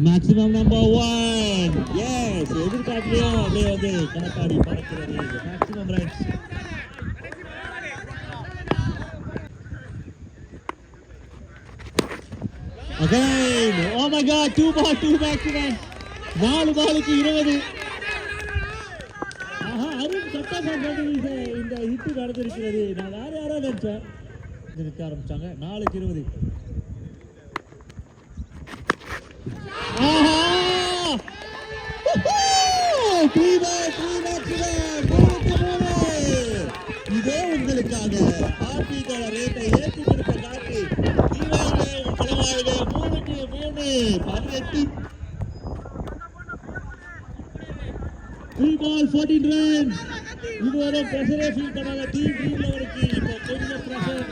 maximum number 1. Yes, எதிர்காட்டிலேயே அப்படியே வந்து கணக்காடி பறக்கிறது. Maximum runs. Again, oh my God, 2 ball, 2 maximum. 4 பாலுக்கு 20. ஆஹா, அருண் கட்டா பண்றது இந்த ஹிட் நடந்திருக்கிறது. நான் வேற யாரோ நினைச்சேன். நிறுத்த ஆரம்பிச்சாங்க. 4க்கு 20. ஆஹா! 3 இதே உங்களுக்காக ஆர்பிகால ரேட்டை ஏற்றி கொடுத்த காட்டி தீவாயிலே பலவாயிலே 3க்கு 3 18 3 ball 14 runs. இதுவரை பிரஷரே ஃபீல் பண்ணாத டீம் ட்ரீம்ல வரைக்கும் இப்போ கொஞ்சம் பிரஷர்.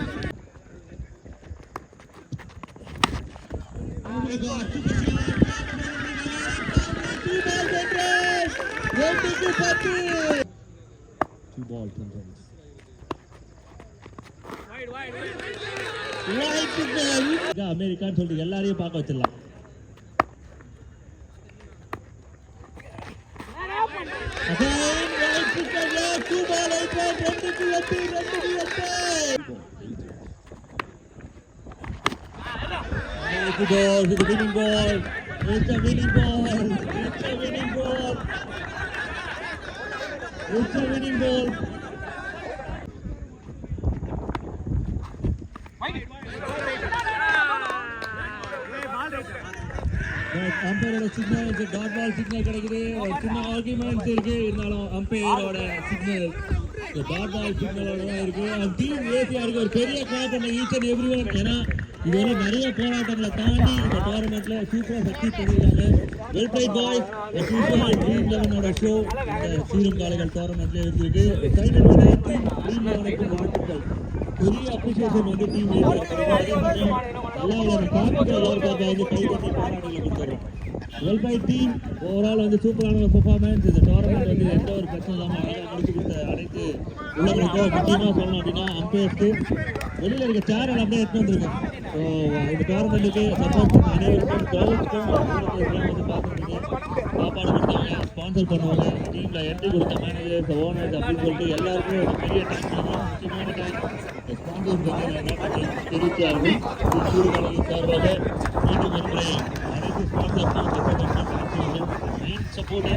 அமெரிக்கான்னு சொல்லிட்டு எல்லாரையும் பார்க்க வச்சிடலாம். It's a winning ball. It's a winning ball. It's a winning ball. It's a winning ball. அம்பையரோட சிக்னல் டாட் பால் சிக்னல் கிடைக்குது. ஒரு சின்ன ஆர்குமெண்ட் இருக்கு, இருந்தாலும் அம்பையரோட சிக்னல் டாட் பால் சிக்னலோட தான் இருக்கு. டீம் ஏசியா இருக்கு. ஒரு பெரிய கிளாப் பண்ண ஈச் அண்ட் எவ்ரி ஒன். ஏன்னா இதுவரை நிறைய போராட்டங்களை தாண்டி இந்த டோர்னமெண்ட்ல சூப்பரா சக்சஸ் பண்ணிருக்காங்க. Well played boys. Super dream 11ஓட ஷோ இந்த சீரம் காலைகள் டோர்னமெண்ட்ல இருந்திருக்கு. ஃபைனல் விட டீம் ட்ரீம் 11க்கு வாழ்த்துக்கள். பெரிய அப்ரிசியேஷன் வந்து டீம் எல்லாரும் காப்பிட்டு எல்லாருக்காக வந்து கைப்பற்றி பாராட்டுகளை கொடுத்துறோம். Well by team. ஓவரால் வந்து சூப்பரான ஒரு பெர்ஃபார்மன்ஸ். இந்த டோர்னமெண்ட் வந்து எந்த ஒரு பிரச்சனை இல்லாமல் அழகாக முடிச்சு கொடுத்த அனைத்து உள்ளவங்களுக்கும் முக்கியமாக சொல்லணும் அப்படின்னா அம்பையர்ஸ்க்கு வெளியில் இருக்க சேனல் அப்படியே எடுத்து வந்துருக்கோம். ஸோ இந்த டோர்னமெண்ட்டுக்கு சப்போர்ட் பண்ண அனைவருக்கும் கோவிலுக்கும் வந்து பார்த்துருக்கீங்க. சாப்பாடு கொடுத்தாங்க, ஸ்பான்சர் பண்ணுவாங்க, டீமில் என்ட்ரி கொடுத்த மேனேஜர்ஸ் ஓனர்ஸ் அப்படின்னு சொல்லிட்டு எல்லாருக்கும் ஒரு பெரிய தேங்க்ஸ். முக்கியமான தேங்க்ஸ் ஸ்பான்சர்ஸ் வந்து தெரிவித்தார்கள். சூழ்நிலையின் சார்பாக மீண்டும் ஒருமுறை அனைத்து ஸ்பான்சர்ஸும் சப்போர்ட்